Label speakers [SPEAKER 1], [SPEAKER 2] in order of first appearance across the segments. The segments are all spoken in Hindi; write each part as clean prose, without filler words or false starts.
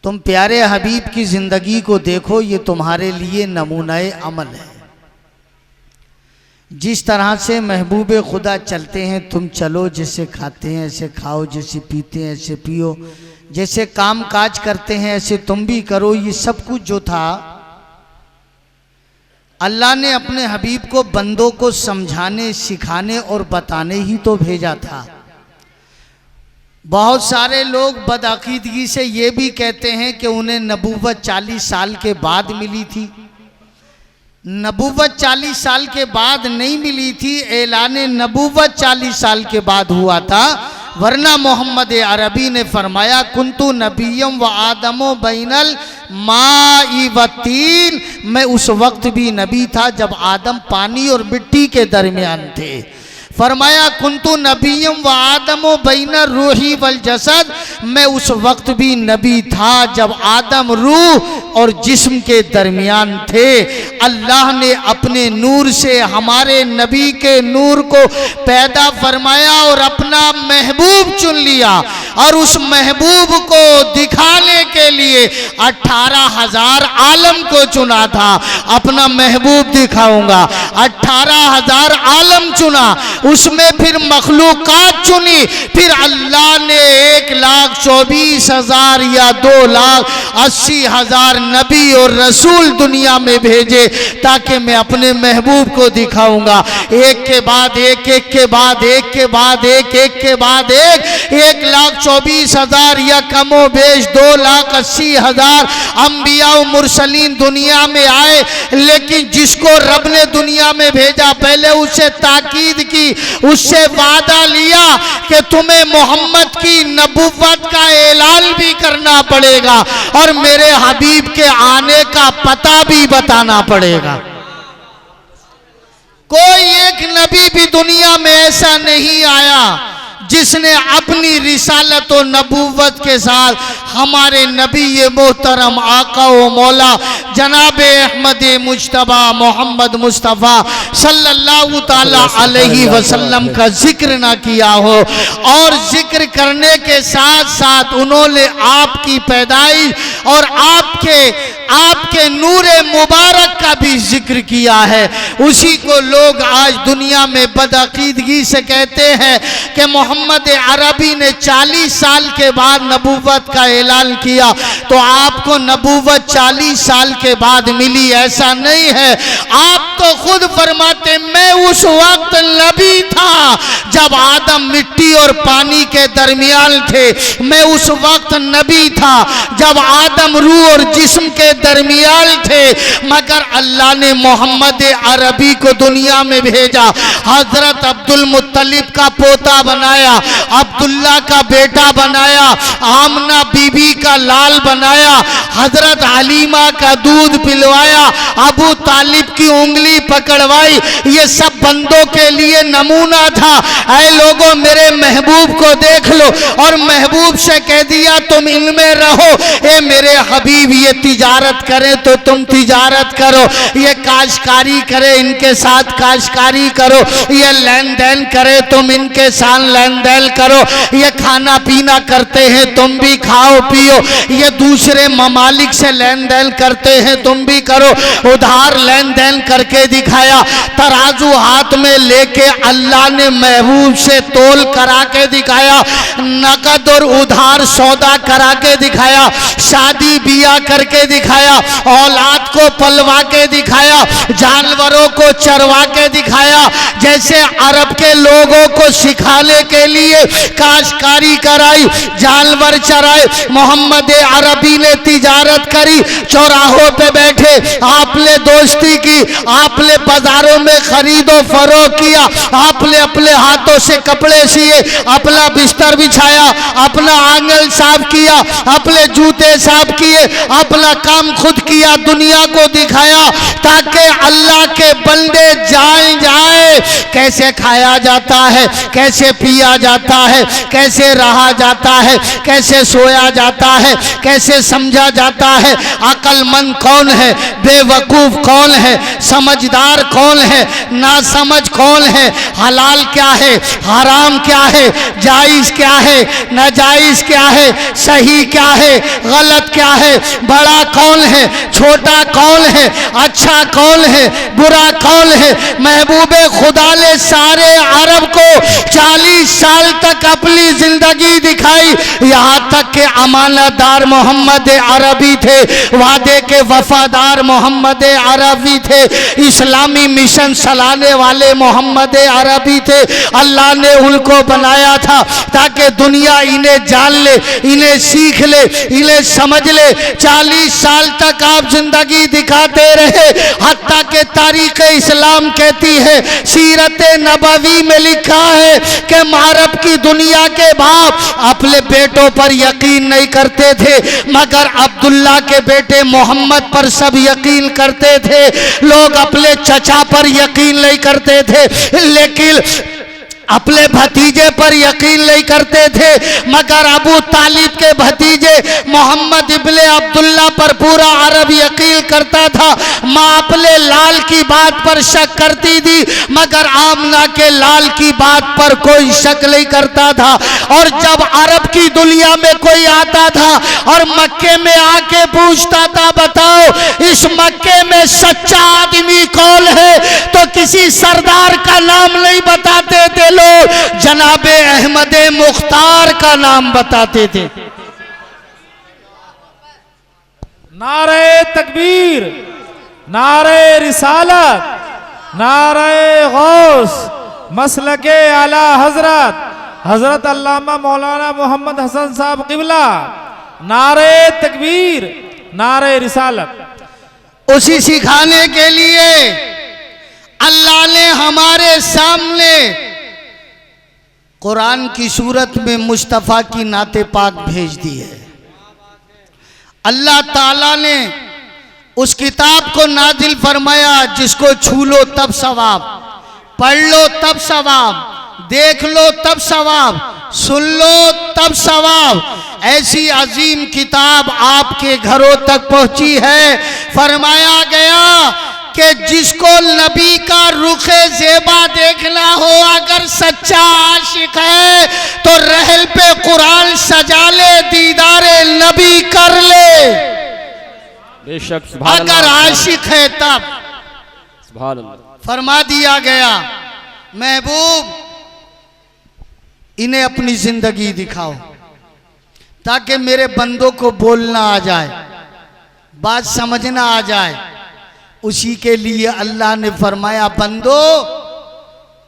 [SPEAKER 1] तुम प्यारे हबीब की जिंदगी को देखो, ये तुम्हारे लिए नमूनाए अमल है। जिस तरह से महबूब खुदा चलते हैं तुम चलो, जैसे खाते हैं ऐसे खाओ, जैसे पीते हैं ऐसे पियो, जैसे काम काज करते हैं ऐसे तुम भी करो। ये सब कुछ जो था अल्लाह ने अपने हबीब को बंदों को समझाने, सिखाने और बताने ही तो भेजा था। बहुत सारे लोग बदअकीदगी से ये भी कहते हैं कि उन्हें नबूवत 40 साल के बाद मिली थी। नबूवत 40 साल के बाद नहीं मिली थी, ऐलान नबूवत 40 साल के बाद हुआ था। वरना मोहम्मद अरबी ने फरमाया कुंतु नबिय्यम व आदमो बैनल माई व तीन, मैं उस वक्त भी नबी था जब आदम पानी और मिट्टी के दरमियान थे। फरमाया कुंतु नबिय्यम व आदमो बैना रूही वल जसद, मैं उस वक्त भी नबी था जब आदम रूह और जिस्म के दरमियान थे। अल्लाह ने अपने नूर से हमारे नबी के नूर को पैदा फरमाया और अपना महबूब चुन लिया, और उस महबूब को दिखाने के लिए 18,000 आलम को चुना था। अपना महबूब दिखाऊंगा, 18,000 आलम चुना, उसमें फिर मखलूकात चुनी, फिर अल्लाह ने 1,24,000 या 2,80,000 नबी और रसूल दुनिया में भेजे ताकि मैं अपने महबूब को दिखाऊंगा। एक के बाद एक, एक के बाद एक के बाद एक, एक के बाद एक, 1,24,000 या कमो बेश 2,80,000 अंबिया और मुरसलीन दुनिया में आए। लेकिन जिसको रब ने दुनिया में भेजा पहले उससे ताकीद की, उससे वादा लिया कि तुम्हें मोहम्मद की नबुव्वत का ऐलान भी करना पड़ेगा और मेरे हबीब के आने का पता भी बताना पड़ेगा। कोई एक नबी भी दुनिया में ऐसा नहीं आया जिसने अपनी रिसालत और नबूवत के साथ हमारे नबी ये मोहतरम आका व मौला जनाब अहमद मुज्तबा मोहम्मद मुस्तफ़ा सल्लल्लाहु ताला अलैहि वसल्लम का जिक्र ना किया हो। और जिक्र करने के साथ साथ उन्होंने आपकी पैदाइश और आपके नूरे मुबारक का भी जिक्र किया है। उसी को लोग आज दुनिया में बदअकीदगी से कहते हैं कि मोहम्मद अरबी ने 40 साल के बाद नबूवत का ऐलान किया, तो आपको नबूवत 40 साल के बाद मिली, ऐसा नहीं है। आप तो खुद फरमाते मैं उस वक्त नबी था जब आदम मिट्टी और पानी के दरमियान थे, मैं उस वक्त नबी था जब आदम रूह और जिस्म के दरमियान थे। मगर अल्लाह ने मोहम्मद अरबी को दुनिया में भेजा, हजरत अब्दुल मुत्तलिब का पोता बनाया, अब्दुल्ला का बेटा बनाया, आमना बीबी का लाल बनाया, हजरत हलीमा का दूध पिलवाया, अबू तालिब की उंगली पकड़वाई। ये सब बंदों के लिए नमूना था। ऐ लोगों मेरे महबूब को देख लो, और महबूब से कह दिया तुम इनमें रहो। ए मेरे हबीब ये तिजारत करे तो तुम तिजारत करो, ये काश्तकारी करे इनके साथ काश्तकारी करो, ये लेन देन करे तुम इनके साथ लेन देन करो, ये खाना पीना करते हैं तुम भी खाओ पियो, ये दूसरे ममालिक से लेन देन करते हैं तुम भी करो। उधार लेन देन करके दिखाया, तराजू हाथ में लेके अल्लाह ने महबूब से तोल करा के दिखाया, नकद और उधार सौदा करा के दिखाया, शादी बिया करके दिखाया, औलाद को पलवा के दिखाया, जानवरों को चरवा के दिखाया। जैसे अरब के लोगों को सिखाने के लिए काश्तकारी कराई, जानवर चराए, मोहम्मद अरबी ने तिजारत करी, चौराहों पे बैठे आपने दोस्ती की, आपने बाजारों में खरीदो फरोख किया, आपने अपने हाथों से कपड़े सिए, अपना बिस्तर बिछाया, अपना आंगन साफ किया, अपने जूते साफ किए, अपना काम काम खुद किया, दुनिया को दिखाया ताकि अल्लाह के बंदे जाए कैसे खाया जाता है, कैसे पिया जाता है, कैसे रहा जाता है, कैसे सोया जाता है, कैसे समझा जाता है, अक्लमंद कौन है, बेवकूफ कौन है, समझदार कौन है, नासमझ कौन है, हलाल क्या है, हराम क्या है, जायज क्या है, नाजायज क्या है, सही क्या है, गलत क्या है, बड़ा कौन है, छोटा कौन है, अच्छा कौन है, बुरा कौन है। महबूबे खुदा ने सारे अरब को 40 साल तक अपनी जिंदगी दिखाई, यहाँ तक के अमानतदार मोहम्मद अरबी थे, वादे के वफादार मोहम्मद अरबी थे, इस्लामी मिशन चलाने वाले मोहम्मद अरबी थे। अल्लाह ने उनको बनाया था ताकि दुनिया इन्हें जान ले, इन्हें सीख ले, इन्हें समझ ले। 40 साल तक आप जिंदगी दिखाते रहे, हत्ता के तारीख इस्लाम कहती है, सीरत नबवी में लिखा है कि अरब की दुनिया के बाप अपने बेटों पर यकीन नहीं करते थे, मगर अब्दुल्ला के बेटे मोहम्मद पर सब यकीन करते थे। लोग अपने चचा पर यकीन नहीं करते थे, लेकिन अपने भतीजे पर यकीन नहीं करते थे, मगर अबू तालिब के भतीजे मोहम्मद इब्ने अब्दुल्ला पर पूरा अरब यकीन करता था। माँ अपने लाल की बात पर शक करती थी, मगर आमना के लाल की बात पर कोई शक नहीं करता था। और जब अरब की दुनिया में कोई आता था और मक्के में आके पूछता था, बताओ इस मक्के में सच्चा आदमी कौन है, तो किसी सरदार का नाम नहीं बताते थे लोग, जनाबे अहमद मुख्तार का नाम बताते थे।
[SPEAKER 2] नारे तकबीर, नारे रिसालत, नारे गौस, मसलके आला हजरत हजरत अल्लामा मौलाना मोहम्मद हसन साहब किबला। नारे तकबीर, नारे रिसालत।
[SPEAKER 1] उसी सिखाने के लिए अल्लाह ने हमारे सामने कुरान की सूरत में मुस्तफ़ा की नाते पाक भेज दी है। अल्लाह ताला ने उस किताब को नाजिल फरमाया जिसको छू लो तब सवाब, पढ़ लो तब सवाब, देख लो तब सवाब, सुन लो तब सवाब। ऐसी अजीम किताब आपके घरों तक पहुंची है। फरमाया गया कि जिसको नबी का रुखे ज़ेबा देखना हो, अगर सच्चा आशिक है तो रहल पे कुरान सजा ले, दीदारे नबी कर ले।
[SPEAKER 2] बेशक
[SPEAKER 1] अगर आशिक है तब
[SPEAKER 2] सुभान अल्लाह।
[SPEAKER 1] फरमा दिया गया, महबूब इन्हें अपनी जिंदगी दिखाओ ताकि मेरे बंदों को बोलना आ जाए, बात समझना आ जाए। उसी के लिए अल्लाह ने फरमाया, बंदो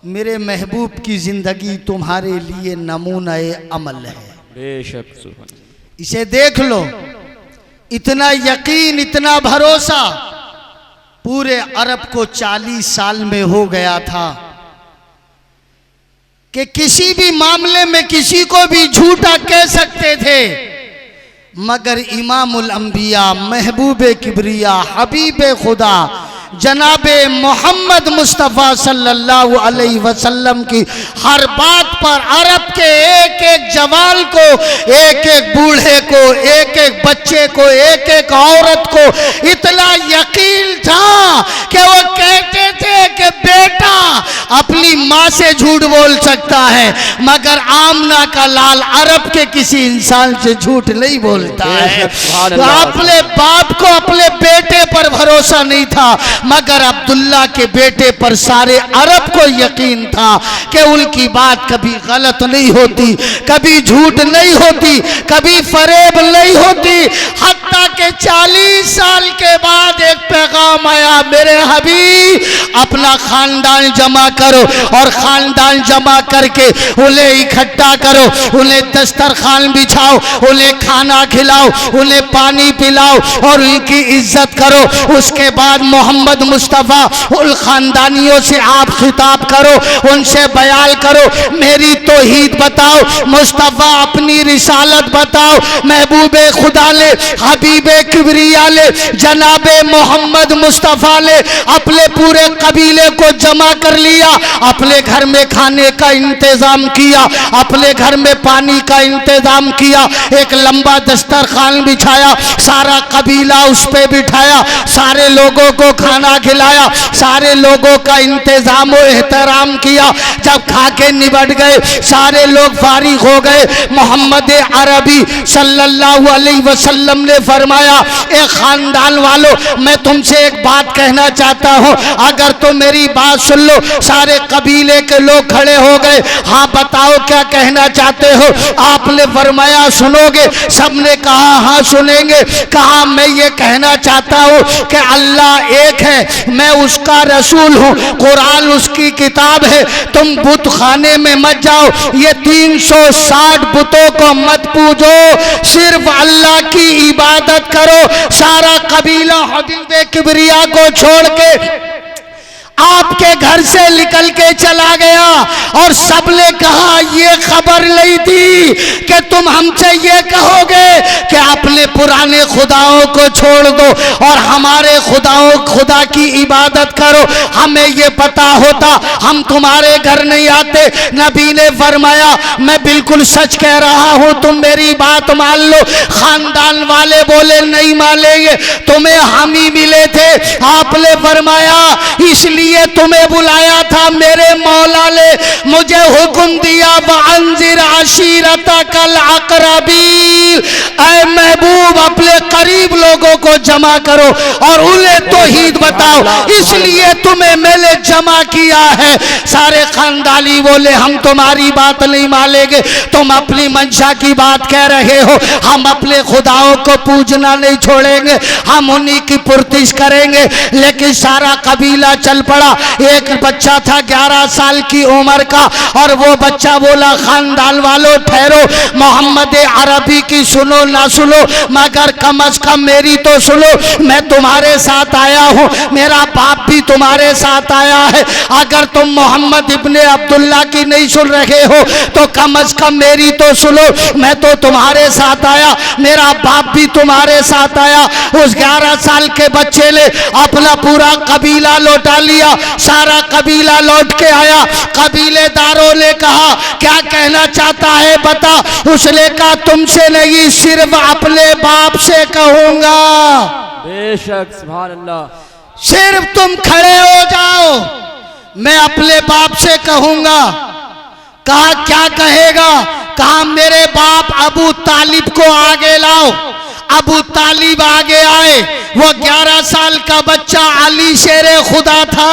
[SPEAKER 1] मेरे महबूब की जिंदगी तुम्हारे लिए नमूना-ए अमल है,
[SPEAKER 2] बेशक सुभान अल्लाह।
[SPEAKER 1] इसे देख लो। इतना यकीन, इतना भरोसा पूरे अरब को 40 साल में हो गया था कि किसी भी मामले में किसी को भी झूठा कह सकते थे, मगर इमामुल अंबिया, महबूबे किबरिया, हबीबे खुदा जनाबे मोहम्मद मुस्तफ़ा सल्लल्लाहु अलैहि वसल्लम की हर बात पर अरब के एक एक जवान को, एक एक बूढ़े को, एक एक बच्चे को, एक एक औरत को इतना यकीन था कि वो कहते थे कि बेटा अपनी माँ से झूठ बोल सकता है, मगर आमना का लाल अरब के किसी इंसान से झूठ नहीं बोलता है। तो अपने बाप को अपने बेटे पर भरोसा नहीं था, मगर अब्दुल्ला के बेटे पर सारे अरब को यकीन था कि उनकी बात कभी गलत नहीं होती, कभी झूठ नहीं होती, कभी फरेब नहीं होती। हत्ता के 40 साल के बाद एक पैगाम आया, मेरे हबीब अपना खानदान जमा करो और खानदान जमा करके उन्हें इकट्ठा करो, उन्हें दस्तरखान बिछाओ, उन्हें खाना खिलाओ, उन्हें पानी पिलाओ और उनकी इज्जत करो। उसके बाद मोहम्मद मुस्तफ़ा उन खानदानियों से आप खिताब करो, उनसे बयान करो, मेरी तौहीद बताओ, मुस्तफ़ा अपनी रिसालत बताओ। महबूबे खुदा ले, हबीबे किबरिया ले, जनाबे मोहम्मद मुस्तफ़ा ने अपने पूरे कबीले को जमा कर लिया, अपने घर में खाने का इंतजाम किया, अपने घर में पानी का इंतजाम किया, एक लंबा दस्तरखान बिछाया, सारा कबीला उस पे बिठाया, सारे लोगों को खाना खिलाया, सारे लोगों का इंतजाम और एहतराम किया। जब खा के निबट गए, सारे लोग फारिग हो गए, मोहम्मद अरबी सल्लल्लाहु अलैहि वसल्लम ने फरमाया, ए खानदान वालों, मैं तुमसे एक बात कहना चाहता हूँ, अगर तुम मेरी बात सुन लो। सारे कबीले के लोग खड़े हो गए, हाँ बताओ क्या कहना चाहते हो। आपने फरमाया सुनोगे? सबने कहा हाँ सुनेंगे। कहा मैं ये कहना चाहता हूँ कि अल्लाह एक है, मैं उसका रसूल हूँ, कुरान उसकी किताब है, तुम बुत खाने में मत जाओ, ये 360 बुतों को मत पूजो, सिर्फ अल्लाह की इबादत करो। सारा कबीला हबीबे किबरिया को छोड़ के आपके घर से निकल के चला गया और सबने कहा ये खबर नहीं थी कि तुम हमसे ये कहोगे कि अपने पुराने खुदाओं को छोड़ दो और हमारे खुदा की इबादत करो। हमें ये पता होता हम तुम्हारे घर नहीं आते। नबी ने फरमाया मैं बिल्कुल सच कह रहा हूँ, तुम मेरी बात मान लो। खानदान वाले बोले नहीं मानेंगे, तुम्हें हम ही मिले थे। आपने फरमाया इसलिए तुम्हें बुलाया था, मेरे मौला ने मुझे हुक्म दिया वअंजिर अशीरतकल अक़रबीन, ऐ महबूब अपने करीब लोगों को जमा करो और उन्हें तौहीद बताओ, इसलिए तुम्हें मैंने जमा किया है। सारे खानदानी बोले हम तुम्हारी बात नहीं मानेंगे, तुम अपनी मंशा की बात कह रहे हो, हम अपने खुदाओं को पूजना नहीं छोड़ेंगे, हम उन्हीं की पुरतिश करेंगे। लेकिन सारा कबीला चल पड़ा। एक बच्चा था 11 साल की उम्र का और वो बच्चा बोला खानदान वालों ठहरो, मोहम्मद अरबी की सुनो ना सुनो मगर कम अज कम मेरी तो सुनो। मैं तुम्हारे साथ आया हूँ, मेरा बाप भी तुम्हारे साथ आया है। अगर तुम मोहम्मद इब्ने अब्दुल्ला की नहीं सुन रहे हो तो कम अज कम मेरी तो सुनो। मैं तो तुम्हारे साथ आया, मेरा बाप भी तुम्हारे साथ आया। उस 11 साल के बच्चे ने अपना पूरा कबीला लौटा लिया, सारा कबीला लौट के आया। कबीलेदारों ने कहा क्या कहना चाहता है बता। उसने कहा तुमसे नहीं, सिर्फ अपने बाप से कहूंगा।
[SPEAKER 2] बेशक सुभान अल्लाह।
[SPEAKER 1] सिर्फ तुम खड़े हो जाओ, मैं अपने बाप से कहूंगा। कहा क्या कहेगा? कहा मेरे बाप अबू तालिब को आगे लाओ। अबू तालिब आगे आए। वो 11 साल का बच्चा अली शेरे खुदा था।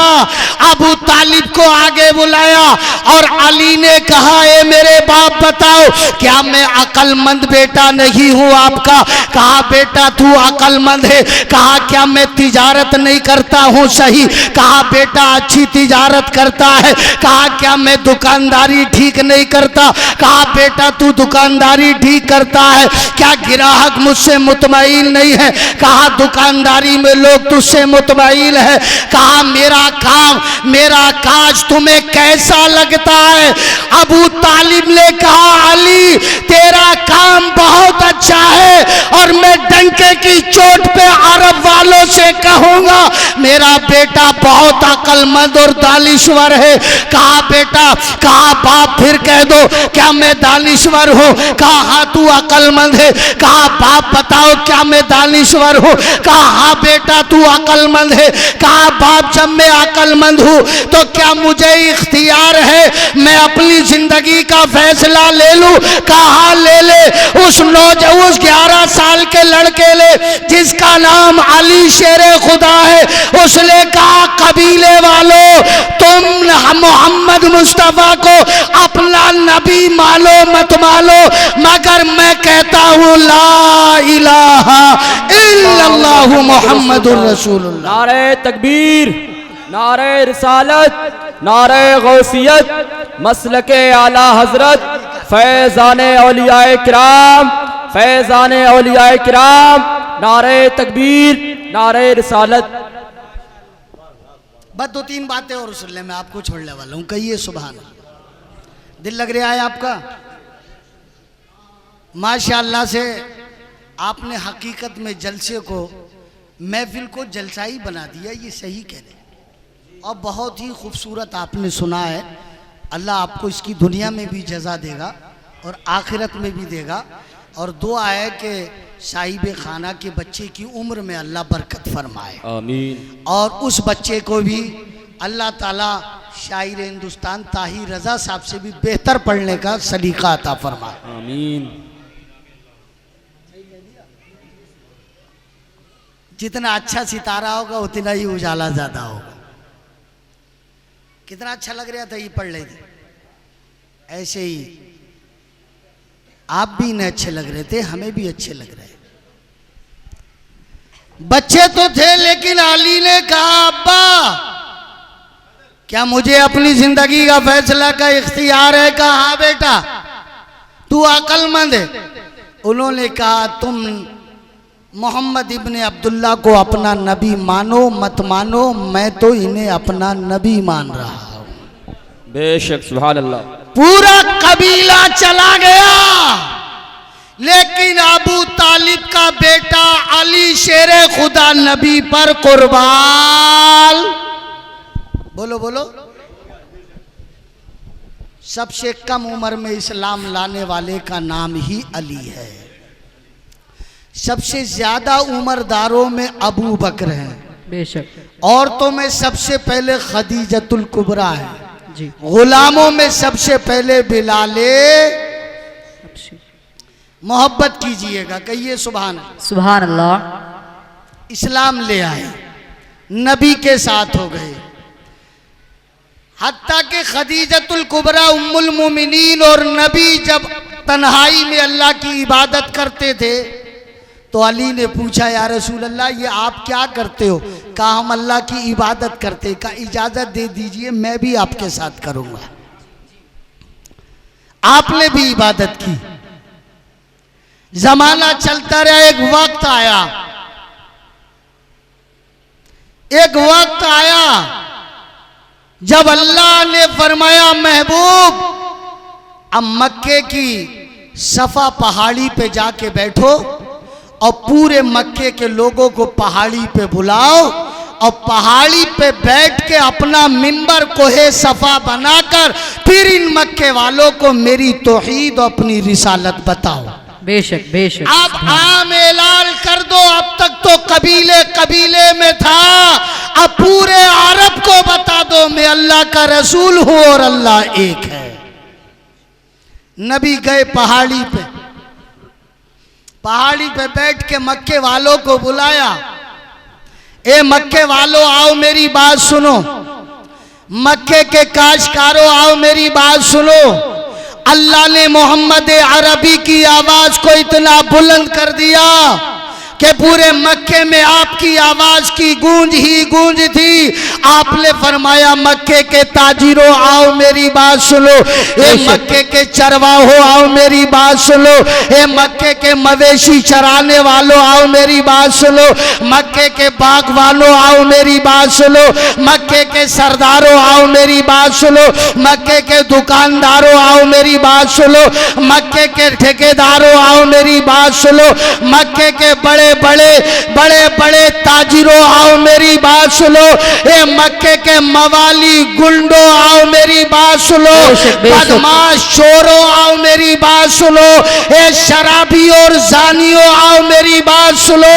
[SPEAKER 1] अबू तालिब को आगे बुलाया और अली ने कहा ए मेरे बाप बताओ क्या मैं अक्लमंद बेटा नहीं हूँ आपका? कहा बेटा तू अक्लमंद है। कहा क्या मैं तिजारत नहीं करता हूँ? सही। कहा बेटा अच्छी तिजारत करता है। कहा क्या मैं दुकानदारी ठीक नहीं करता? कहा बेटा तू दुकानदारी ठीक करता है। क्या ग्राहक मुझसे मुतमईन नहीं है? कहा दुकानदारी में लोग तुझसे मुतमईन है। कहा मेरा काम मेरा काज तुम्हें कैसा लगता है? अबू तालिब ने कहा अली तेरा काम बहुत अच्छा है और मैं डंके की चोट पे अरब वालों से कहूंगा मेरा बेटा बहुत अक्लमंद और दानिश्वर है। कहा बेटा, कहा बाप फिर कह दो क्या मैं दानिश्वर हूँ? कहा हाँ तू अक्लमंद है। कहा बाप बताओ क्या मैं दानिश्वर हूँ? कहा हाँ बेटा तू अक्लमंद है। कहा बाप जब मैं अक्लमंद हूँ तो क्या मुझे इख्तियार है मैं अपनी जिंदगी का फैसला ले लूं? कहा ले ले। उस 11 साल के लड़के ने जिसका नाम अली शेरे खुदा है उसने कहा कबीले वालों तुम मोहम्मद मुस्तफा को अपना नबी मानो मत मानो मगर मैं कहता हूँ ला इलाहा इल्लल्लाहु मुहम्मदुर रसूलुल्लाह।
[SPEAKER 2] नारे तकबीर, नारे रिसालत, नारे गौसियत, मसलके आला हजरत, फैज़ाने औलियाए किराम, फैज़ाने औलियाए किराम, नारे तकबीर, नारे रिसालत।
[SPEAKER 1] बस 2-3 बातें और सुन ले, मैं आपको छोड़ने वाला हूँ। कहिए सुभान अल्लाह। दिल लग रहा है आपका? माशाअल्लाह से आपने हकीकत में जलसे को, महफिल को जलसाई बना दिया, ये सही कह रहे। और बहुत ही खूबसूरत आपने सुना है। अल्लाह आपको इसकी दुनिया में भी जज़ा देगा और आखिरत में भी देगा। और दुआ है कि साहिब खाना के बच्चे की उम्र में अल्लाह बरकत फरमाए,
[SPEAKER 2] आमीन।
[SPEAKER 1] और उस बच्चे को भी अल्लाह ताला शायर हिंदुस्तान ताहिर रज़ा साहब से भी बेहतर पढ़ने का सलीका अता फरमाए,
[SPEAKER 2] आमीन।
[SPEAKER 1] जितना अच्छा सितारा होगा उतना ही उजाला ज़्यादा होगा। कितना अच्छा लग रहा था, ये पढ़ ले थे। ऐसे ही आप भी इन्हें अच्छे लग रहे थे, हमें भी अच्छे लग रहे। बच्चे तो थे, लेकिन अली ने कहा अब्बा क्या मुझे अपनी जिंदगी का फैसला का इख्तियार है? कहा हाँ बेटा, तू अक्लमंद है। उन्होंने कहा तुम मोहम्मद इब्ने अब्दुल्ला को अपना नबी मानो मत मानो, मैं तो इन्हें अपना नबी मान रहा हूं।
[SPEAKER 2] बेशक, सुभान अल्लाह।
[SPEAKER 1] पूरा कबीला चला गया, लेकिन अबू तालिब का बेटा अली शेरे खुदा नबी पर कुर्बान। बोलो बोलो। सबसे कम उम्र में इस्लाम लाने वाले का नाम ही अली है। सबसे ज्यादा उम्रदारों में अबू बकर है।
[SPEAKER 3] बेशक।
[SPEAKER 1] औरतों में सबसे पहले खदीजतुल कुबरा है
[SPEAKER 3] जी।
[SPEAKER 1] गुलामों में सबसे पहले बिलाले। मोहब्बत कीजिएगा, कहिए सुभान
[SPEAKER 3] सुभान अल्लाह।
[SPEAKER 1] इस्लाम ले आए, नबी के साथ हो गए। हत्ता के खदीजतुल कुबरा उम्मुल मोमिनीन और नबी जब तन्हाई में अल्लाह की इबादत करते थे तो अली ने पूछा या रसूल अल्लाह ये आप क्या करते हो? कहा हम अल्लाह की इबादत करते। का इजाजत दे दीजिए, मैं भी आपके साथ करूंगा। आपने भी इबादत की। जमाना चलता रहा, एक वक्त आया, एक वक्त आया जब अल्लाह ने फरमाया महबूब अब मक्के की सफा पहाड़ी पे जाके बैठो और पूरे मक्के के लोगों को पहाड़ी पे बुलाओ और पहाड़ी पे बैठ के अपना मिंबर कोहे सफा बनाकर फिर इन मक्के वालों को मेरी तौहीद और अपनी रिसालत बताओ।
[SPEAKER 3] बेशक बेशक।
[SPEAKER 1] अब आम ऐलान कर दो, अब तक तो कबीले कबीले में था, अब पूरे अरब को बता दो मैं अल्लाह का रसूल हूं और अल्लाह एक है। नबी गए पहाड़ी पे, पहाड़ी पे बैठ के मक्के वालों को बुलाया। ए मक्के वालों आओ मेरी बात सुनो, मक्के के काश्तकारों आओ मेरी बात सुनो। अल्लाह ने मोहम्मद अरबी की आवाज को इतना बुलंद कर दिया कि पूरे मक्के में आपकी आवाज की गूंज ही गूंज थी। आपने फरमाया मक्के के ताजिरों आओ मेरी बात सुनो, ए मक्के के चरवाहों आओ मेरी बात सुनो, ए मक्के के मवेशी चराने वालों आओ मेरी बात सुनो, मक्के के बागवानों आओ मेरी बात सुनो, मक्के के सरदारों आओ मेरी बात सुनो, मक्के के दुकानदारों आओ मेरी बात सुनो, मक्के के ठेकेदारों आओ मेरी बात सुनो, मक्के के बड़े बड़े बड़े बड़े ताजिरों आओ मेरी बात सुनो, ए मक्के के मवाली गुंडों आओ मेरी बात सुनो, बदमाश चोरों आओ मेरी बात सुनो, ए शराबी और जानियों आओ मेरी बात सुनो।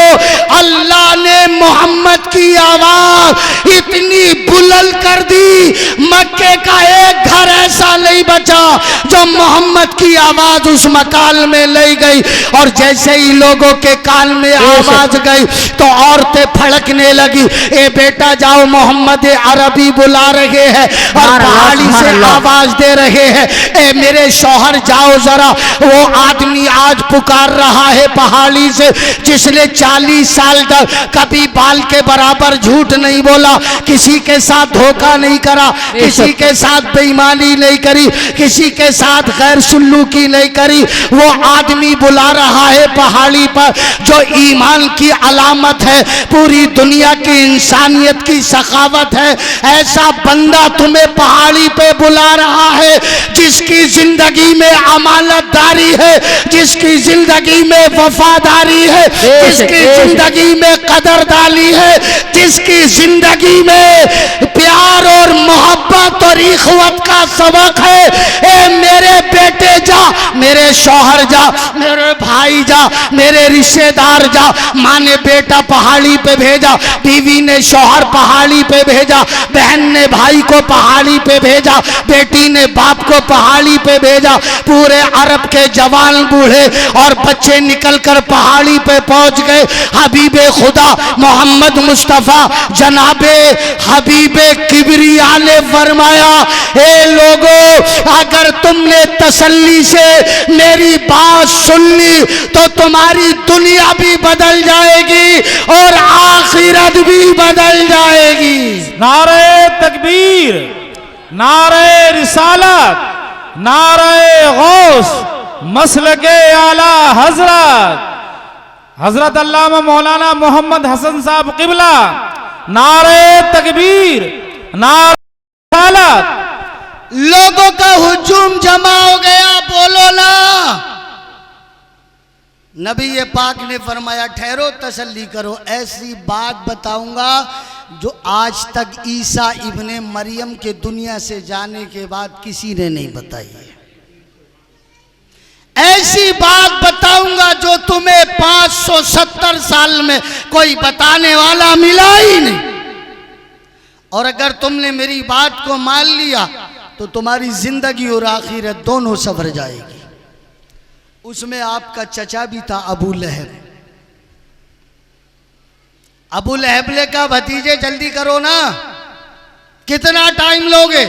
[SPEAKER 1] अल्लाह ने मोहम्मद की आवाज इतनी बुलंद कर दी, मक्के का एक घर ऐसा नहीं बचा जो मोहम्मद की आवाज उस मकान में ले गई। और जैसे ही लोगों के कान में आवाज गई तो औरतें फड़कने लगी, ए बेटा जाओ मोहम्मद अरबी बुला रहे हैं और पहाड़ी से आवाज दे रहे हैं, ए मेरे शौहर जाओ जरा, वो आदमी आज पुकार रहा है पहाड़ी से जिस पिछले 40 साल तक कभी बाल के बराबर झूठ नहीं बोला, किसी के साथ धोखा नहीं करा, किसी के साथ बेईमानी नहीं करी, किसी के साथ गैर सुल्लूकी नहीं करी। वो आदमी बुला रहा है पहाड़ी पर, जो ईमान की अलामत है, पूरी दुनिया की इंसानियत की सखावत है। ऐसा बंदा तुम्हें पहाड़ी पे बुला रहा है जिसकी जिंदगी में अमानतदारी है, जिसकी जिंदगी में वफादारी है, जिसकी जिंदगी में कदरदारी है, जिसकी जिंदगी में प्यार और मोहब्बत और इखवत का सबक है। ए मेरे बेटे जा, मेरे शौहर जा, मेरे भाई जा, मेरे रिश्तेदार जा। माँ ने बेटा पहाड़ी पे भेजा, बीवी ने शौहर पहाड़ी पे भेजा, बहन ने भाई को पहाड़ी पे भेजा, बेटी ने बाप को पहाड़ी पे भेजा। पूरे अरब के जवान बूढ़े और बच्चे निकलकर पहाड़ी पे पहुंच गए। हबीबे खुदा मोहम्मद मुस्तफ़ा जनाबे हबीबे किबरिया ने फरमाया, ए लोगों, अगर तुमने तसल्ली से मेरी बात सुन ली तो तुम्हारी दुनिया भी बदल जाएगी और आखिरत भी बदल जाएगी।
[SPEAKER 4] नारे तकबीर, नारे रिसालत, नारे गौस, मसलके आला हजरत हजरत अल्लामा मौलाना मोहम्मद हसन साहब किबला। नारे तकबीर, नारे रिसालत।
[SPEAKER 1] लोगों का हुजूम जमा हो गया, बोलो ना। नबी ये पाक ने फरमाया, ठहरो, तसल्ली करो, ऐसी बात बताऊंगा जो आज तक ईसा इब्ने मरियम के दुनिया से जाने के बाद किसी ने नहीं बताई है। ऐसी बात बताऊंगा जो तुम्हें 570 साल में कोई बताने वाला मिला ही नहीं। और अगर तुमने मेरी बात को मान लिया तो तुम्हारी जिंदगी और आखिरत दोनों संवर जाएगी। उसमें आपका चचा भी था, अबू लहब। अबू लहब ने कहा, भतीजे जल्दी करो ना, कितना टाइम लोगे?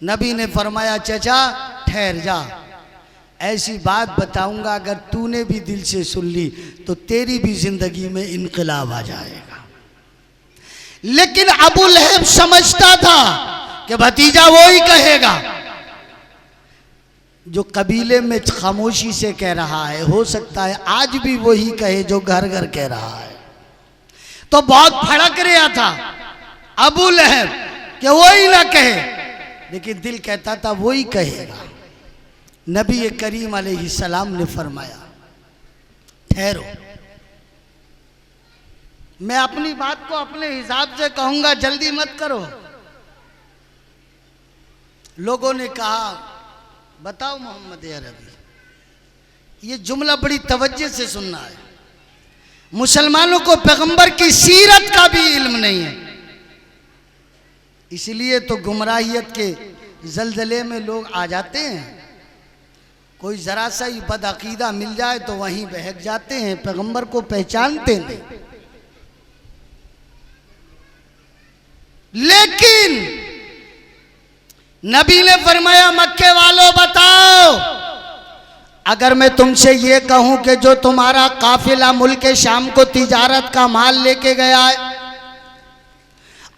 [SPEAKER 1] नबी ने फरमाया, चचा ठहर जा, ऐसी बात बताऊंगा अगर तूने भी दिल से सुन ली तो तेरी भी जिंदगी में इनकलाब आ जाएगा। लेकिन अबू लहब समझता था कि भतीजा वो ही कहेगा जो कबीले में खामोशी से कह रहा है। हो सकता है आज भी वही कहे जो घर घर कह रहा है। तो बहुत फड़क रहा था अबू लहब कि वही ना कहे, लेकिन दिल कहता था वही कहेगा। नबी करीम अलैहिस्सलाम ने फरमाया, ठहरो, मैं अपनी बात को अपने हिसाब से कहूंगा, जल्दी मत करो। लोगों ने कहा, बताओ मोहम्मद अरबी, ये जुमला बड़ी तवज्जो से सुनना है। मुसलमानों को पैगंबर की सीरत का भी इल्म नहीं है, इसलिए तो गुमराहियत के जलजले में लोग आ जाते हैं। कोई जरा सा ही बदअकीदा मिल जाए तो वहीं बहक जाते हैं, पैगंबर को पहचानते नहीं। लेकिन नबी ने फरमाया, मक्के वालों बताओ, अगर मैं तुमसे ये कहूं कि जो तुम्हारा काफिला मुल्क शाम को तिजारत का माल लेके गया है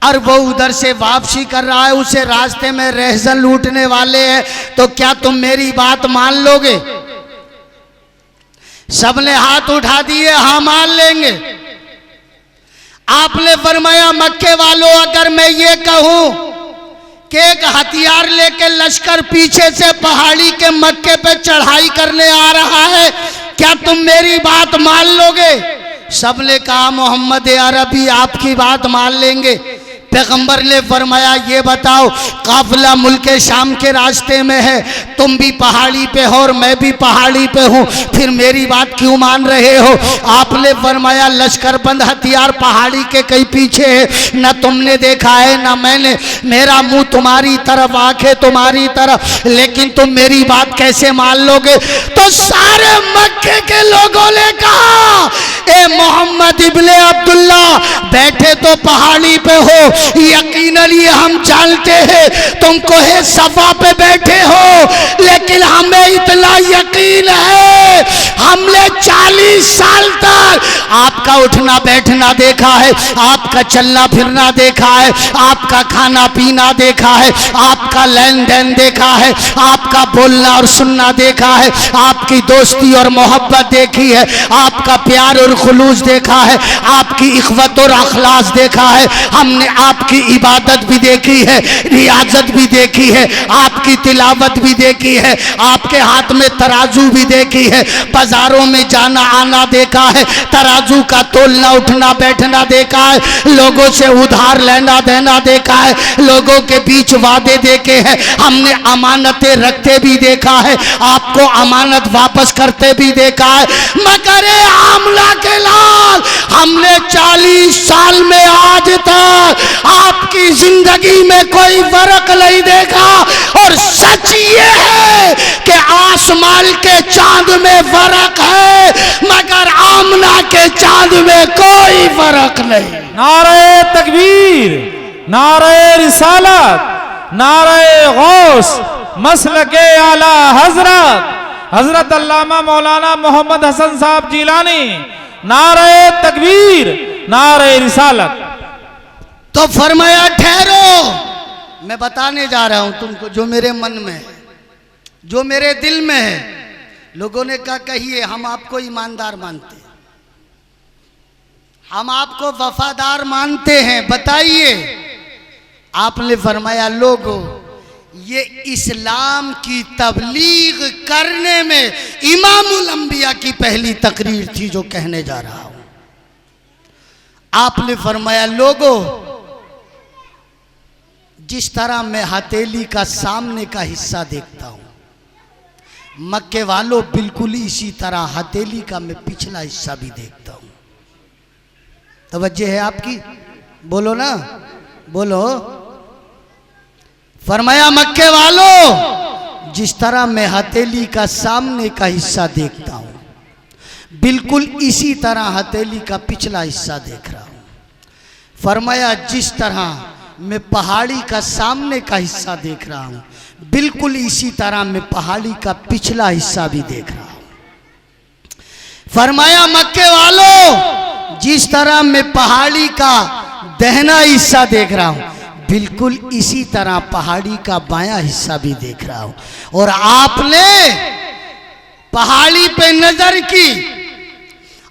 [SPEAKER 1] और वो उधर से वापसी कर रहा है, उसे रास्ते में रहजन लूटने वाले हैं, तो क्या तुम मेरी बात मान लोगे? सबने हाथ उठा दिए, हाँ मान लेंगे। आपने फरमाया, मक्के वालों, अगर मैं ये कहूं कि एक हथियार लेके लश्कर पीछे से पहाड़ी के मक्के पे चढ़ाई करने आ रहा है, क्या तुम मेरी बात मान लोगे? सबने कहा, मोहम्मद अरबी आपकी बात मान लेंगे। पैगंबर ने फरमाया, ये बताओ, काफिला मुल्क शाम के रास्ते में है, तुम भी पहाड़ी पे हो और मैं भी पहाड़ी पे हूँ, फिर मेरी बात क्यों मान रहे हो? आपने फरमाया, लश्करबंद हथियार पहाड़ी के कहीं पीछे है, न तुमने देखा है न मैंने, मेरा मुंह तुम्हारी तरफ, आंखें तुम्हारी तरफ, लेकिन तुम मेरी बात कैसे मान लोगे? तो सारे मक्के के लोगों ने कहा ए मोहम्मद इब्ने अब्दुल्ला, बैठे तो पहाड़ी पे हो, यकीनन ये हम जानते हैं तुम कोहे सफा पे बैठे हो, लेकिन हमें इतना यकीन है, हमने 40 साल तक आपका उठना बैठना देखा है, आपका चलना फिरना देखा है, आपका खाना पीना देखा है, आपका लेन देन देखा है, आपका बोलना और सुनना देखा है, आपकी दोस्ती और मोहब्बत देखी है, आपका प्यार और खुलूस देखा है, आपकी इख्वत और अखलास देखा है, हमने आपकी इबादत भी देखी है, रियाजत भी देखी है, आपकी तिलावत भी देखी है, आपके हाथ में तराजू भी देखी है, बाजारों में जाना आना देखा है, तराजू का तोलना उठना बैठना देखा है, लोगों से उधार लेना देना देखा है, लोगों के बीच वादे देखे हैं, हमने अमानतें रखते भी देखा है, आपको अमानत वापस करते भी देखा है, मगर आमला के लाल हमने 40 साल में आज तक आपकी जिंदगी में कोई फर्क नहीं देखा। और सच ये है कि आसमान के चांद में फर्क है, मगर आमना के चांद में कोई फर्क नहीं।
[SPEAKER 4] नारे तकबीर, नारे रिसालत, नारे गौस, मसलके आला हजरत हजरत अल्लामा मौलाना मोहम्मद हसन साहब जिलानी, नारे तकबीर, नारे रिसालत।
[SPEAKER 1] तो फरमाया ठहरो, मैं बताने जा रहा हूं तुमको जो मेरे मन में है, जो मेरे दिल में है। लोगों ने कहा कहिए, हम आपको ईमानदार मानते हैं, हम आपको वफादार मानते हैं, बताइए। आपने फरमाया लोगों, ये इस्लाम की तबलीग करने में इमामुल अंबिया की पहली तकरीर थी जो कहने जा रहा हूं। आपने फरमाया लोगों, जिस तरह मैं हथेली का सामने का हिस्सा देखता हूं, मक्के वालों बिल्कुल इसी तरह हथेली का मैं पिछला हिस्सा भी देखता हूं। तवज्जो है आपकी? बोलो ना, बोलो। फरमाया मक्के वालों, जिस तरह मैं हथेली का सामने का हिस्सा देखता हूं, बिल्कुल इसी तरह हथेली का पिछला हिस्सा देख रहा हूं। फरमाया जिस तरह मैं पहाड़ी का सामने का हिस्सा देख रहा हूं, बिल्कुल इसी तरह मैं पहाड़ी का पिछला हिस्सा भी देख रहा हूं। फरमाया मक्के वालों, जिस तरह मैं पहाड़ी का दाहिना हिस्सा देख रहा हूं, बिल्कुल इसी तरह पहाड़ी का बायां हिस्सा भी देख रहा हूं। और आपने पहाड़ी पे नजर की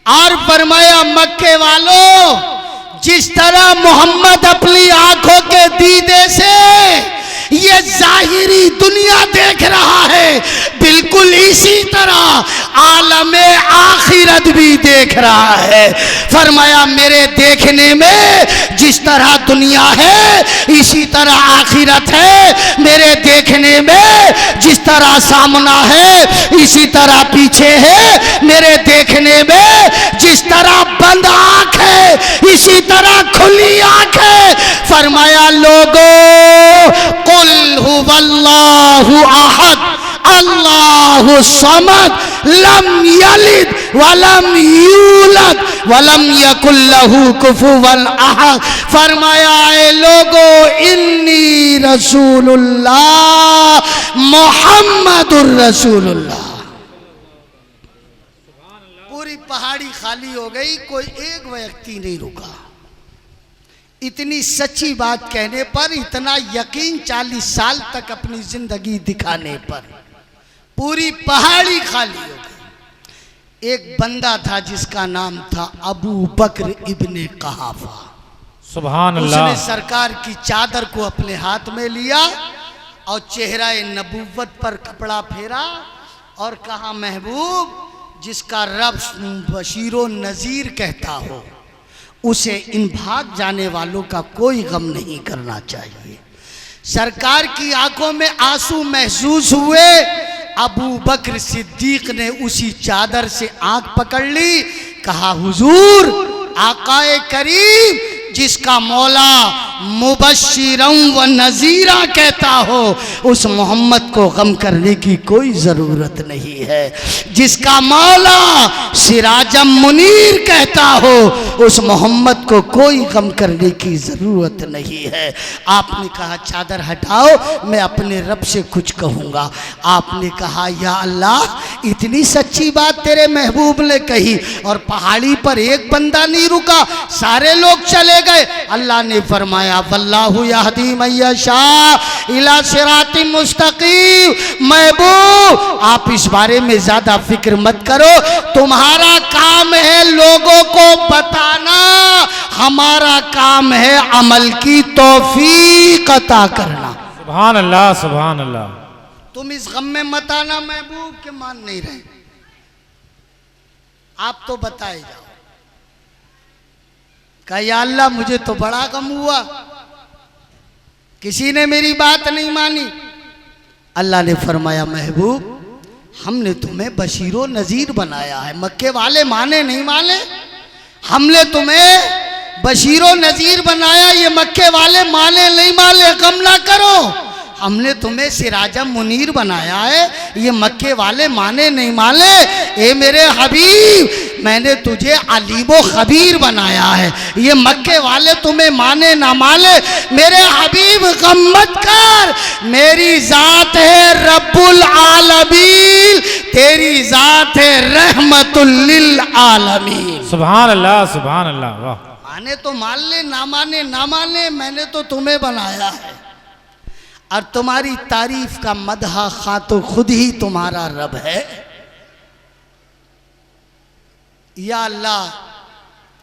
[SPEAKER 1] और फरमाया मक्के वालों, जिस तरह मोहम्मद अपनी आंखों के दीदे से ये जाहिरी दुनिया देख रहा है, बिल्कुल इसी तरह आलमे आखिरत भी देख रहा है। फरमाया मेरे देखने में जिस तरह दुनिया है, इसी तरह आखिरत है। मेरे देखने में जिस तरह सामना है, इसी तरह पीछे है। मेरे देखने में जिस तरह बंद आंख है, इसी तरह खुली आंख है। फरमाया लोगों, कुल हुवल्लाहु अहद, अल्लाहु समद, लम यलिद वलम यूलद वलम यकुल लहू कुफुवन अहद। फरमाया ए लोगो, इन्नी रसूलुल्लाह मुहम्मदुर रसूलुल्लाह। पूरी पहाड़ी खाली हो गई, कोई एक व्यक्ति नहीं रुका। इतनी सच्ची बात कहने पर, इतना यकीन 40 साल तक अपनी जिंदगी दिखाने पर पूरी पहाड़ी खाली हो गई। एक बंदा था जिसका नाम था अबू बकर इब्ने कहाफा।
[SPEAKER 4] सुभान अल्लाह।
[SPEAKER 1] उसने सरकार की चादर को अपने हाथ में लिया और चेहरा नबूवत पर कपड़ा फेरा और कहा, महबूब, जिसका रब बशीरो नजीर कहता हो, उसे इन भाग जाने वालों का कोई गम नहीं करना चाहिए। सरकार की आंखों में आंसू महसूस हुए। अबू बकर सिद्दीक ने उसी चादर से आंख पकड़ ली, कहा, हुजूर, आकाए करीम, जिसका मौला मुबश्शिरम व नज़ीरा कहता हो, उस मोहम्मद को गम करने की कोई ज़रूरत नहीं है। जिसका मौला सिराजम मुनीर कहता हो, उस मोहम्मद को कोई गम करने की ज़रूरत नहीं है। आपने कहा चादर हटाओ, मैं अपने रब से कुछ कहूँगा। आपने कहा या अल्लाह, इतनी सच्ची बात तेरे महबूब ने कही और पहाड़ी पर एक बंदा नहीं रुका, सारे लोग चले गए। अल्लाह ने फरमाया वल्लाहु यहदी मन यशा इला सिरातिम मुस्तकीम। महबूब, आप इस बारे में ज्यादा फिक्र मत करो, तुम्हारा काम है लोगों को बताना, हमारा काम है अमल की तौफीक अता करना।
[SPEAKER 4] सुभान अल्लाह, सुभान अल्लाह।
[SPEAKER 1] तुम इस गम में मत आना महबूब के मान नहीं रहे, आप तो बताए जाओ। कहा या अल्लाह, मुझे तो बड़ा गम हुआ, किसी ने मेरी बात नहीं मानी। अल्लाह ने फरमाया महबूब, हमने तुम्हें बशीरो नज़ीर बनाया है। मक्के वाले माने नहीं माने, हमने तुम्हें बशीरो नज़ीर बनाया, ये मक्के वाले माने नहीं माने गम ना करो। हमने तुम्हें सिराजम मुनीर बनाया है, ये मक्के वाले माने नहीं माने। ए मेरे हबीब, मैंने तुझे अलीबो खबीर बनाया है, ये मक्के वाले तुम्हें माने ना माने। मेरे हबीब गम मत कर, मेरी जात है रब्बुल आलमीन, तेरी जात है रहमतुल लिल आलमीन।
[SPEAKER 4] सुभान अल्लाह, सुभान अल्लाह। वाह।
[SPEAKER 1] माने तो मान ले, ना माने ना माने, मैंने तो तुम्हें बनाया है और तुम्हारी तारीफ का मदहा खां तो खुद ही तुम्हारा रब है। या अल्लाह,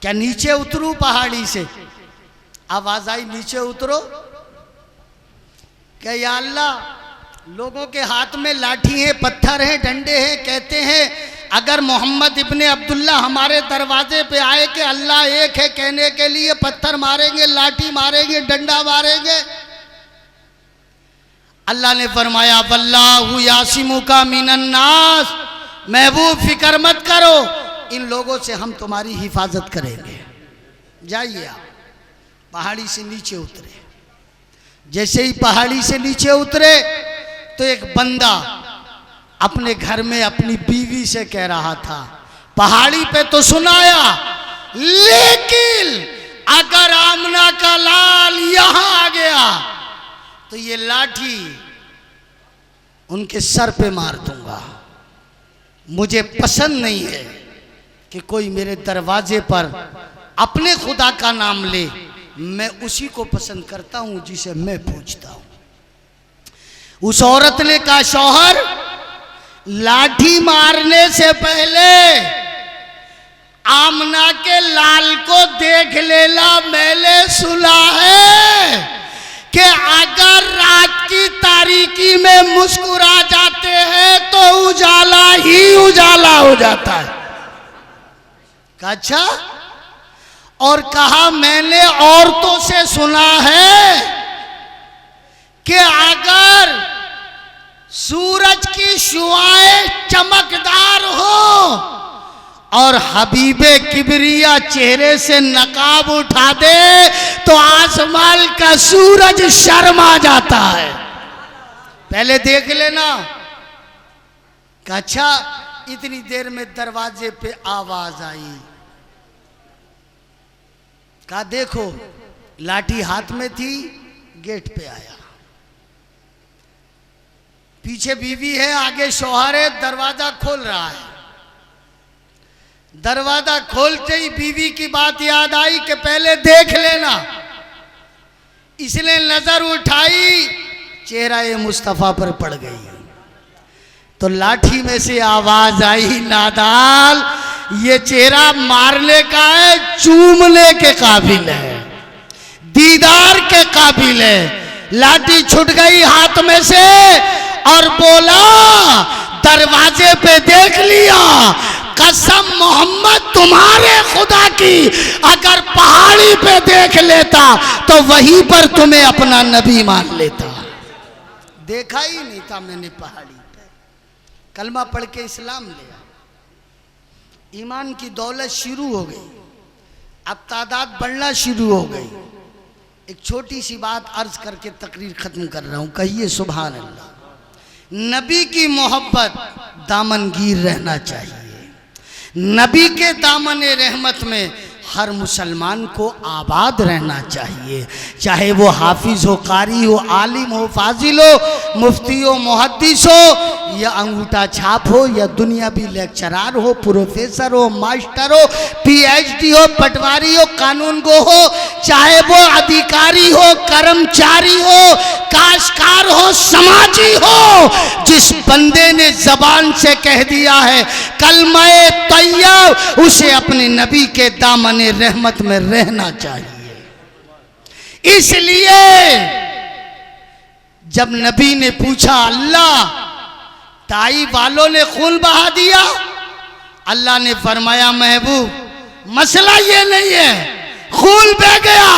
[SPEAKER 1] क्या नीचे उतरूं पहाड़ी से? आवाज आई नीचे उतरो। क्या या अल्लाह, लोगों के हाथ में लाठी है, पत्थर है, डंडे हैं, कहते हैं अगर मोहम्मद इब्ने अब्दुल्ला हमारे दरवाजे पे आए कि अल्लाह एक है कहने के लिए पत्थर मारेंगे, लाठी मारेंगे, डंडा मारेंगे। अल्लाह ने फरमाया वल्लाहु यासिमुका मिनन्नास। महबूब फिक्र मत करो, इन लोगों से हम तुम्हारी हिफाजत करेंगे। जाइए आप। पहाड़ी से नीचे उतरे। जैसे ही पहाड़ी से नीचे उतरे तो एक बंदा अपने घर में अपनी बीवी से कह रहा था, पहाड़ी पे तो सुनाया, लेकिन अगर आमना का लाल यहां आ गया तो ये लाठी उनके सर पे मार दूंगा। मुझे पसंद नहीं है कि कोई मेरे दरवाजे पर अपने खुदा का नाम ले, मैं उसी को पसंद करता हूं जिसे मैं पूछता हूं। उस औरत ने कहा शौहर, लाठी मारने से पहले आमना के लाल को देख लेना। मैंने सुना है कि अगर रात की तारीकी में मुस्कुरा जाते हैं तो उजाला ही उजाला हो जाता है। अच्छा, और कहा मैंने औरतों से सुना है कि अगर सूरज की शुआएं चमकदार हो और हबीबे किबरिया चेहरे से नकाब उठा दे तो आसमान का सूरज शर्मा जाता है। पहले देख लेना। अच्छा, इतनी देर में दरवाजे पे आवाज आई। कहा देखो, लाठी हाथ में थी, गेट पे आया। पीछे बीवी है, आगे शौहर है, दरवाजा खोल रहा है। दरवाजा खोलते ही बीवी की बात याद आई कि पहले देख लेना। इसने नजर उठाई, चेहरा ये मुस्तफा पर पड़ गई। तो लाठी में से आवाज आई, नादाल, ये चेहरा मारने का है, चूमने के काबिल है, दीदार के काबिल है। लाठी छूट गई हाथ में से और बोला, दरवाजे पे देख लिया, कसम मोहम्मद तुम्हारे खुदा की, अगर पहाड़ी पे देख लेता तो वहीं पर तुम्हें अपना नबी मान लेता। देखा ही नहीं था मैंने पहाड़ी पे। कलमा पढ़ के इस्लाम लिया, ईमान की दौलत शुरू हो गई, अब तादाद बढ़ना शुरू हो गई। एक छोटी सी बात अर्ज करके तकरीर खत्म कर रहा हूं, कहिए सुभान अल्लाह। नबी की मोहब्बत दामनगीर रहना चाहिए। नबी के दामन रहमत में हर मुसलमान को आबाद रहना चाहिए, चाहे वो हाफिज हो, कारी हो, आलिम हो, फाजिल हो, मुफ्ती हो, मुहद्दिस हो, या अंगूठा छाप हो, या दुनियावी लेक्चरार हो, प्रोफेसर हो, मास्टर हो, पीएचडी हो, पटवारी हो, कानून गो हो, चाहे वो अधिकारी हो, कर्मचारी हो, काशकार हो, समाजी हो, जिस बंदे ने जबान से कह दिया है कलमाए तैयब, उसे अपने नबी के दामन रहमत में रहना चाहिए। इसलिए जब नबी ने पूछा अल्लाह ताई वालों ने खून बहा दिया, अल्लाह ने फरमाया महबूब मसला ये नहीं है खून बह गया,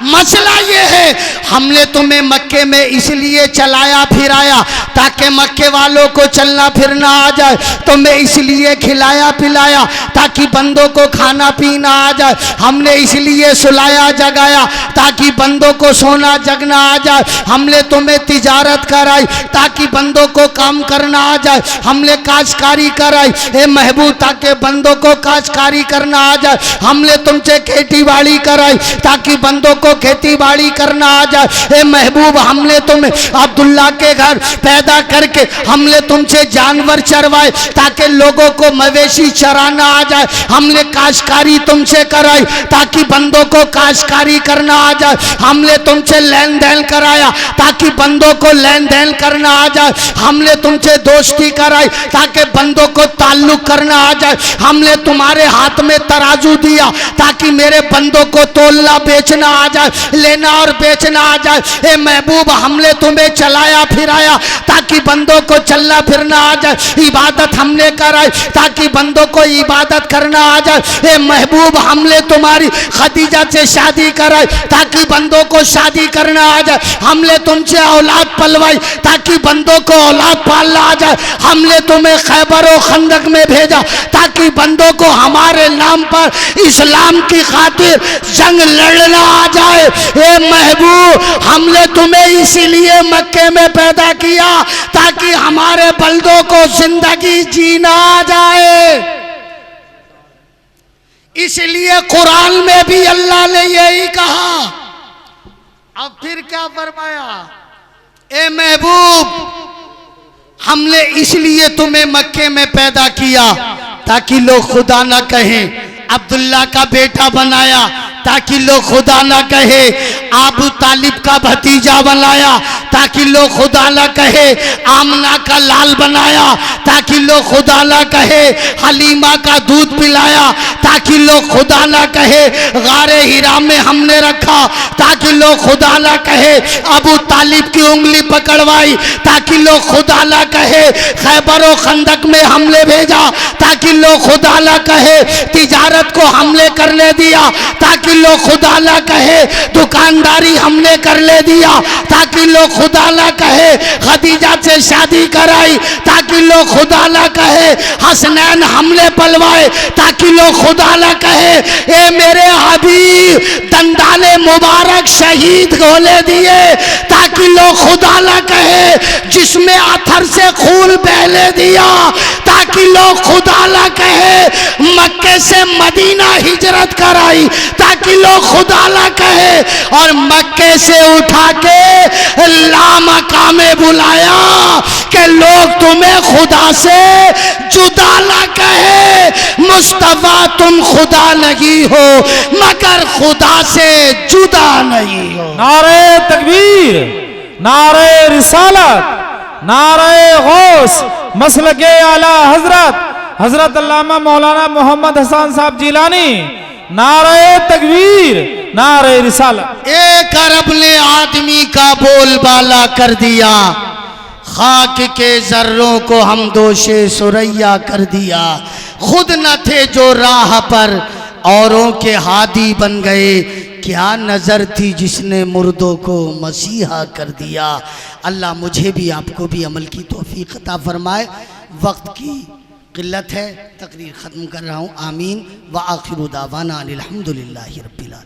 [SPEAKER 1] मसला ये है हमने तुम्हें मक्के में इसलिए चलाया फिराया ताकि मक्के वालों को चलना फिरना आ जाए, तुम्हें इसलिए खिलाया पिलाया ताकि बंदों को खाना पीना आ जाए, हमने इसलिए सुलाया जगाया ताकि बंदों को सोना जगना आ जाए, हमने तुम्हें तिजारत कराई ताकि बंदों को काम करना आ जाए, हमने काश्तकारी कराई ए महबूब ताकि बंदों को काश्तकारी करना आ जाए, हमने तुमसे खेती बाड़ी कराई ताकि बंदों को खेती बाड़ी करना आ जाए, ए महबूब हमने तुम्हें अब्दुल्ला के घर पैदा करके हमने तुमसे जानवर चरवाए ताकि लोगों को मवेशी चराना आ जाए, हमने काश्तकारी तुमसे कराई ताकि बंदों को काश्तकारी करना आ जाए, हमने तुमसे लेन देन कराया ताकि बंदों को लेन देन करना आ जाए, हमने तुमसे दोस्ती कराई ताकि बंदों को ताल्लुक करना आ जाए, हमने तुम्हारे हाथ में तराजू दिया ताकि मेरे बंदों को तोलना बेचना आ जाए, लेना और बेचना आ जाए, ए महबूब हमने तुम्हें चलाया फिराया ताकि बंदों को चलना फिरना आ जाए, इबादत हमने कराई ताकि बंदों को इबादत करना आ जाए, ए महबूब हमने तुम्हारी खदीजा से शादी कराई ताकि बंदों को शादी करना आ जाए, हमने तुमसे औलाद पलवाई ताकि बंदों को औलाद पालना आ जाए, हमने तुम्हें खैबर और खंदक में भेजा ताकि बंदों को हमारे नाम पर इस्लाम की खातिर जंग लड़ना आ जाए, ए महबूब हमने तुम्हें इसीलिए मक्के में पैदा किया ताकि हमारे बंदों को जिंदगी जीना आ जाए। इसलिए कुरान में भी अल्लाह ने यही कहा। अब फिर क्या फरमाया, ए महबूब हमने इसलिए तुम्हें मक्के में पैदा किया ताकि लोग खुदा ना कहें, अब्दुल्ला का बेटा बनाया ताकि लोग खुदा ना कहे, आबू तालिब का भतीजा बनाया ताकि लोग खुदा ना कहे, आमना का लाल बनाया ताकि लोग खुदा ना कहे, हलीमा का दूध पिलाया ताकि लोग खुदा ना कहे, गारे हिरा में हमने रखा ताकि लोग खुदा ना कहे, अबू तालिब की उंगली पकड़वाई ताकि लोग खुदा ना कहे, खैबर और खंदक में हमने भेजा ताकि लोग खुदा ना कहे, तिजारत को हमने करने दिया ताकि लोग खुदा ना कहे, दुकानदारी हमने करने दिया ताकि लोग खुदा ना कहे, खदीजा से शादी कराई ताकि लोग खुदा ना कहे, हसनैन हमने पलवाए ताकि लोग खुदा ना कहे, ए मेरे हबीब दंदाने मुबारक शहीद होने दिए ताकि लोग खुदा ना कहे, जिसमें अथर से खून बहने दिया ताकि लोग खुदा ना कहे, मक्के से मदीना हिजरत कराई ताकि लोग खुदा ना कहे, और मक्के से उठा के लामका में बुलाया कि लोग तुम्हें खुदा से जुदा ना कहे, मुस्तफा तुम खुदा नहीं हो मगर खुदा से जुदा नहीं हो।
[SPEAKER 4] नारे तकबीर, नारे रिसालत, नारे गौस, मसलके आला हजरत हजरत अल्लामा मौलाना मोहम्मद हसन साहब जिलानी, नारे तकबीर, नारे रिसालत।
[SPEAKER 1] एक अरब ने आदमी का बोलबाला कर दिया, खाक के जर्रों को हम दोषे सुरैया कर दिया, खुद न थे जो राह पर औरों के हादी बन गए, क्या नज़र थी जिसने मुर्दों को मसीहा कर दिया। अल्लाह मुझे भी आपको भी अमल की तौफीक अता फरमाए। वक्त की किल्लत है, तकरीर ख़त्म कर रहा हूँ। आमीन व आखिर दावाना अनिल हम्दुलिल्लाहि रब्बिल आलमीन।